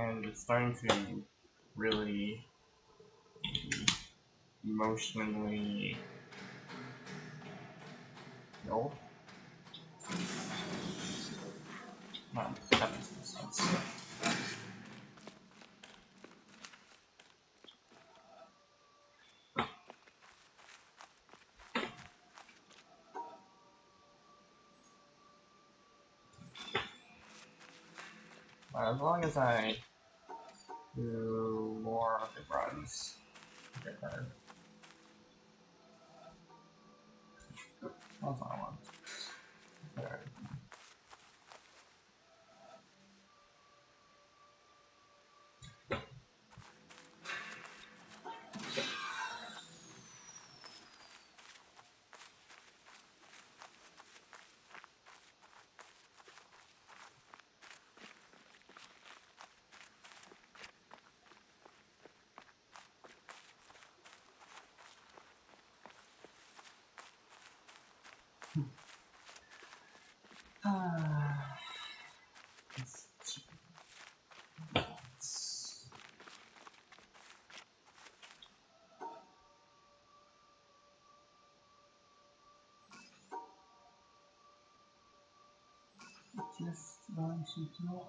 and it's starting to really emotionally ill. No, that makes no sense. As long as I do more of the runs, get better. That's what I want. There. Just going to do.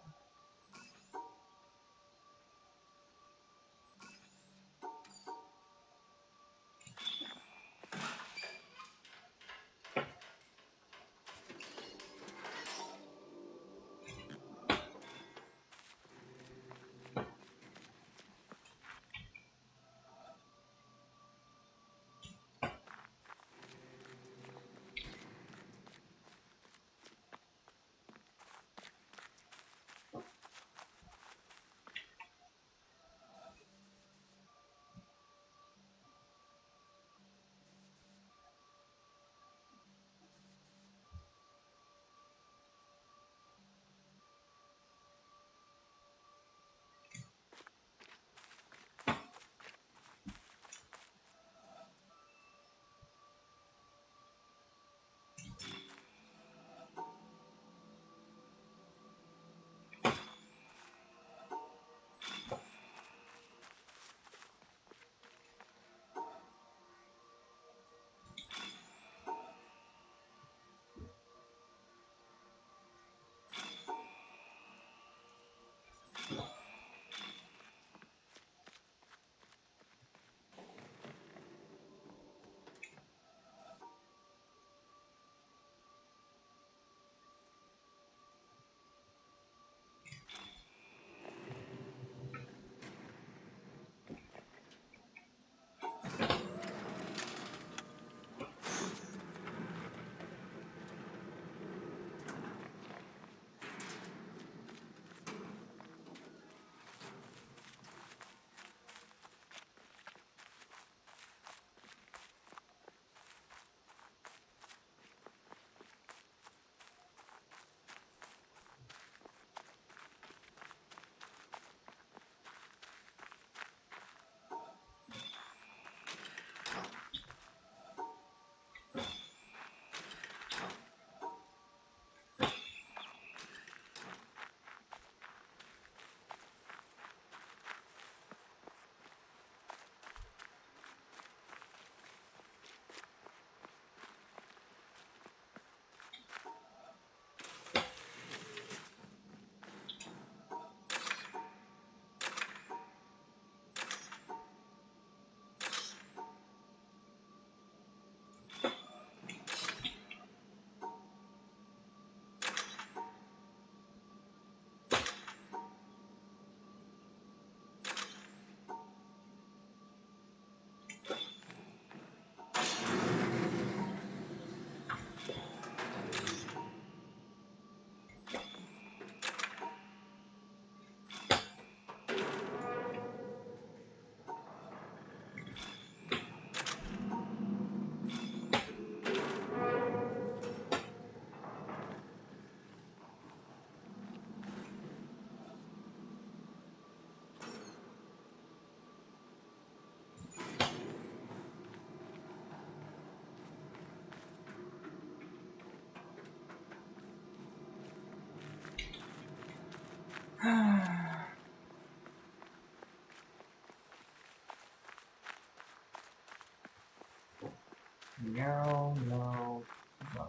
go, no, no.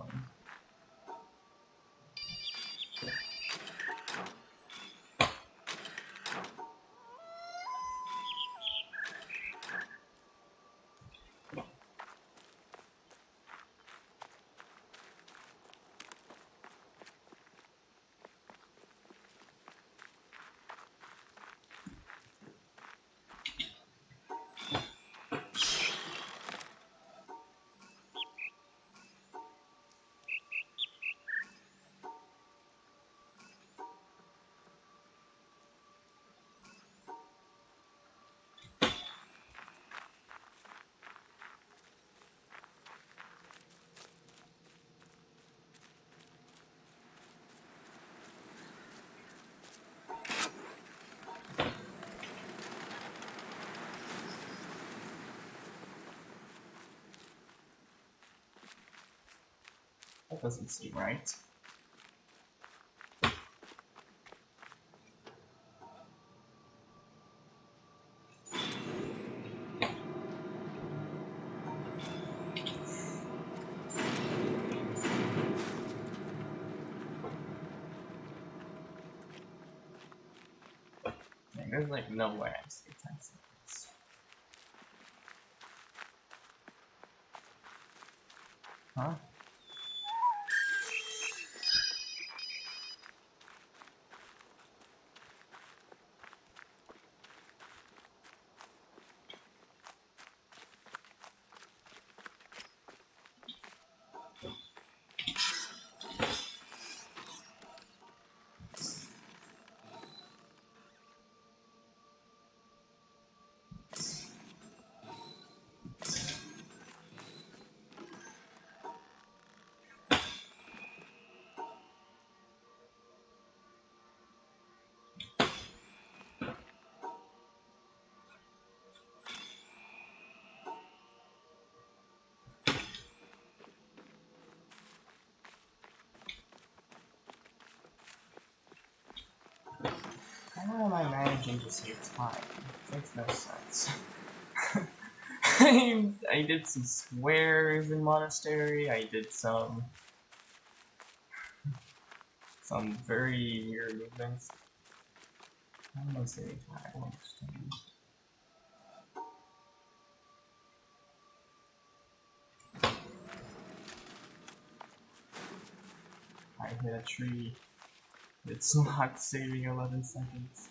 That doesn't seem right. Like, there's like no way I stay 10 seconds. Huh? How am I managing to save time? It makes no sense. I did some squares in Monastery, I did some very weird movements. How am I saving time? I don't understand. I hit a tree. It's not saving 11 seconds.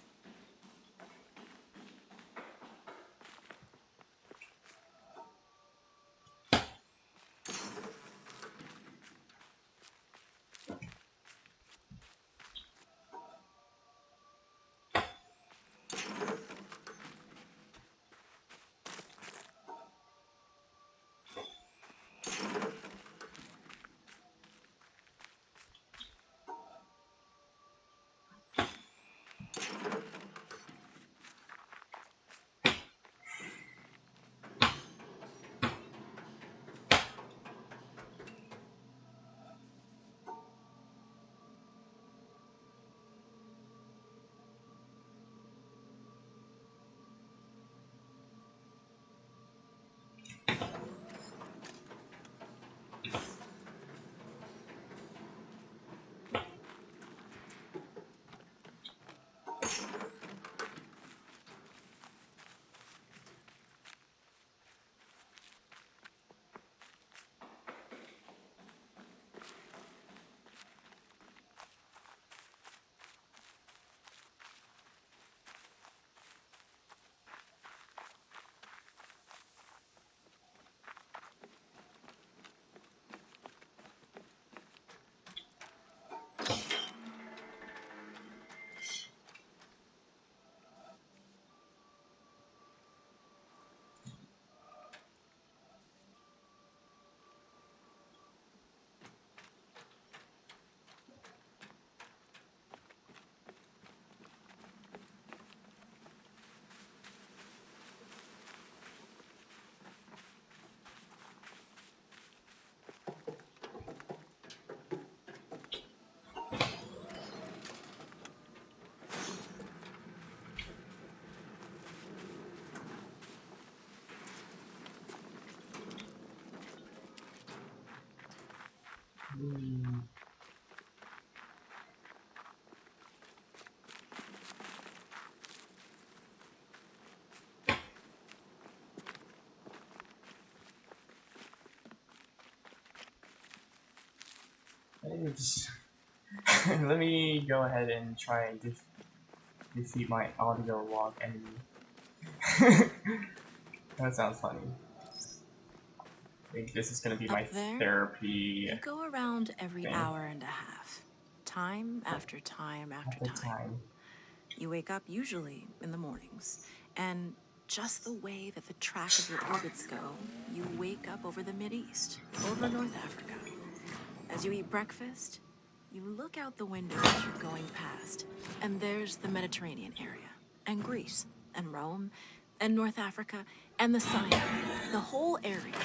It's let me go ahead and try and defeat my audio log enemy. That sounds funny. I think this is gonna be my Up there, therapy you go around every thing hour and a half, time after time at after the time. time. You wake up usually in the mornings, and just the way that the track of your orbits go, you wake up over the Mideast, over North Africa. As you eat breakfast, you look out the window as you're going past, and there's the Mediterranean area, and Greece, and Rome, and North Africa, and the Sinai, the whole area.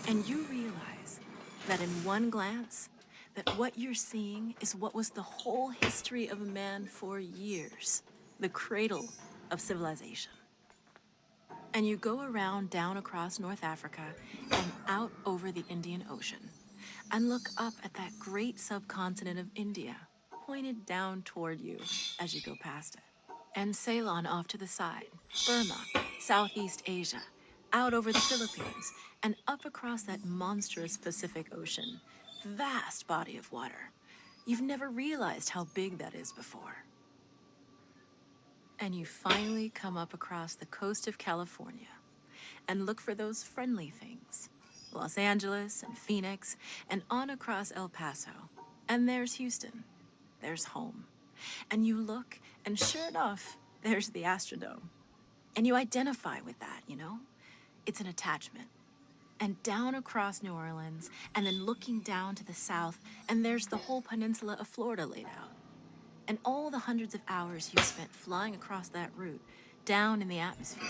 And you realize that in one glance, that what you're seeing is what was the whole history of man for years, the cradle of civilization. And you go around down across North Africa and out over the Indian Ocean and look up at that great subcontinent of India, pointed down toward you as you go past it. And Ceylon off to the side, Burma, Southeast Asia, out over the Philippines, and up across that monstrous Pacific Ocean. Vast body of water. You've never realized how big that is before. And you finally come up across the coast of California and look for those friendly things. Los Angeles and Phoenix, and on across El Paso. And there's Houston. There's home. And you look, and sure enough, there's the Astrodome. And you identify with that, you know? It's an attachment. And down across New Orleans, and then looking down to the south, and there's the whole peninsula of Florida laid out. And all the hundreds of hours you spent flying across that route, down in the atmosphere,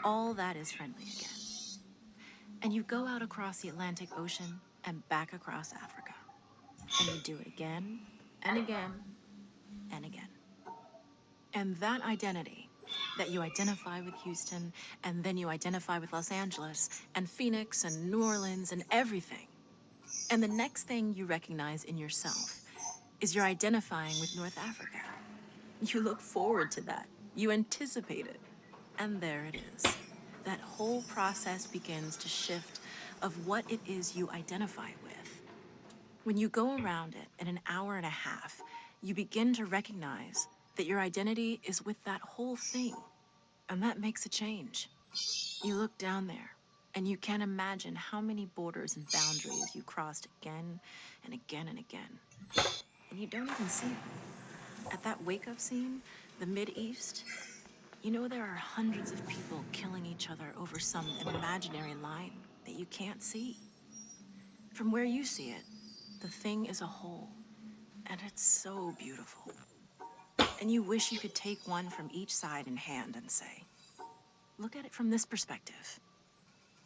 all that is friendly again. And you go out across the Atlantic Ocean and back across Africa. And you do it again, and again, and again. And that identity, that you identify with Houston, and then you identify with Los Angeles, and Phoenix, and New Orleans, and everything. And the next thing you recognize in yourself is you're identifying with North Africa. You look forward to that. You anticipate it. And there it is. That whole process begins to shift of what it is you identify with. When you go around it in an hour and a half, you begin to recognize that your identity is with that whole thing. And that makes a change. You look down there, and you can't imagine how many borders and boundaries you crossed again and again and again. And you don't even see them. At that wake-up scene, the Mideast, you know there are hundreds of people killing each other over some imaginary line that you can't see. From where you see it, the thing is a whole, and it's so beautiful. And you wish you could take one from each side in hand and say, look at it from this perspective.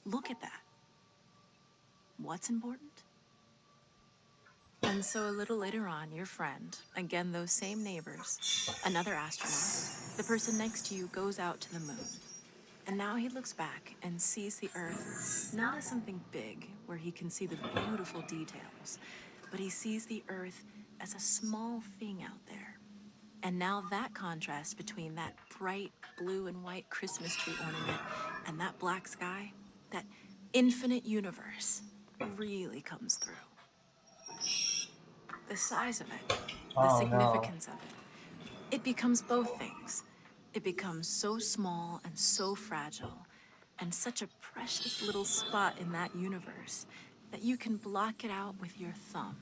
Look at that. What's important? And so a little later on, your friend, again those same neighbors, another astronaut, the person next to you goes out to the moon. And now he looks back and sees the Earth not as something big where he can see the beautiful details, but he sees the Earth as a small thing out there. And now that contrast between that bright blue and white Christmas tree ornament and that black sky, that infinite universe, really comes through. The size of it, the Oh no. significance of it. It becomes both things. It becomes so small and so fragile, and such a precious little spot in that universe that you can block it out with your thumb.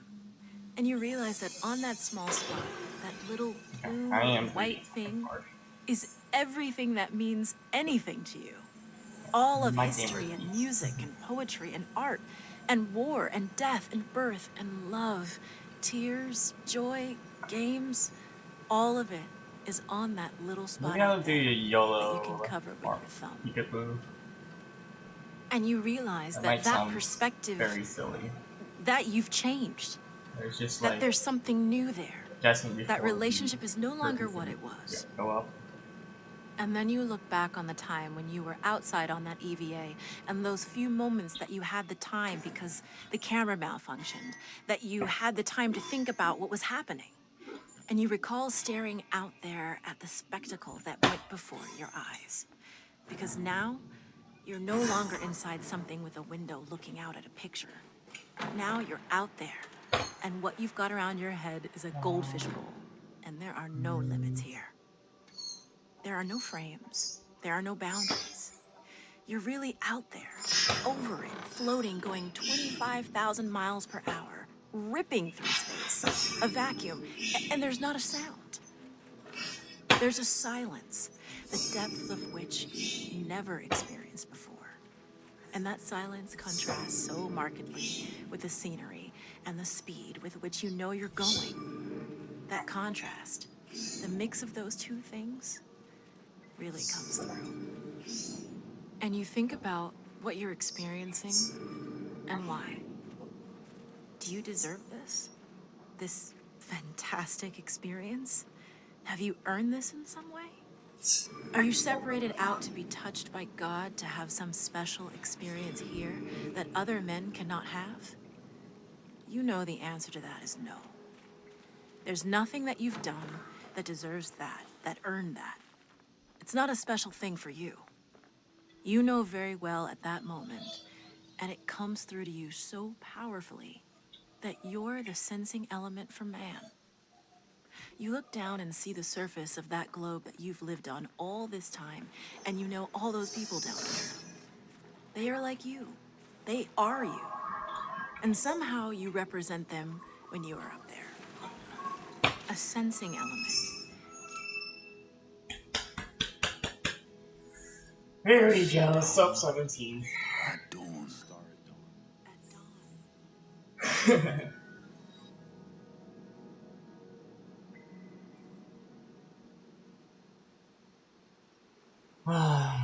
And you realize that on that small spot, that little blue I am and white reading thing hard. is everything that means anything to you. All of My gamer history and keys. music and poetry and art and war and death and birth and love, tears, joy, games, all of it is on that little spot Maybe I'll out do there that you can YOLO cover with or your thumb. Peekaboo. And you realize That that might that sound perspective, very silly. that you've changed, There's just that like there's something new there. Jasmine before That relationship is no longer what it yeah, was. go up. And then you look back on the time when you were outside on that EVA and those few moments that you had the time because the camera malfunctioned, that you had the time to think about what was happening. And you recall staring out there at the spectacle that went before your eyes. Because now, you're no longer inside something with a window looking out at a picture. Now you're out there, And what you've got around your head is a goldfish bowl. And there are no limits here. There are no frames. There are no boundaries. You're really out there, over it, floating, going 25,000 miles per hour, ripping through space, a vacuum, and there's not a sound. There's a silence, the depth of which you've never experienced before. And that silence contrasts so markedly with the scenery and the speed with which you know you're going. That contrast, the mix of those two things, really comes through. And you think about what you're experiencing and why. Do you deserve this? This fantastic experience? Have you earned this in some way? Are you separated out to be touched by God to have some special experience here that other men cannot have? You know the answer to that is no. There's nothing that you've done that deserves that earned that. It's not a special thing for you. You know very well at that moment, and it comes through to you so powerfully that you're the sensing element for man. You look down and see the surface of that globe that you've lived on all this time, and you know all those people down here. They are like you. They are you. And somehow you represent them when you are up there. A sensing element. There we go, sub 17. At dawn. At dawn.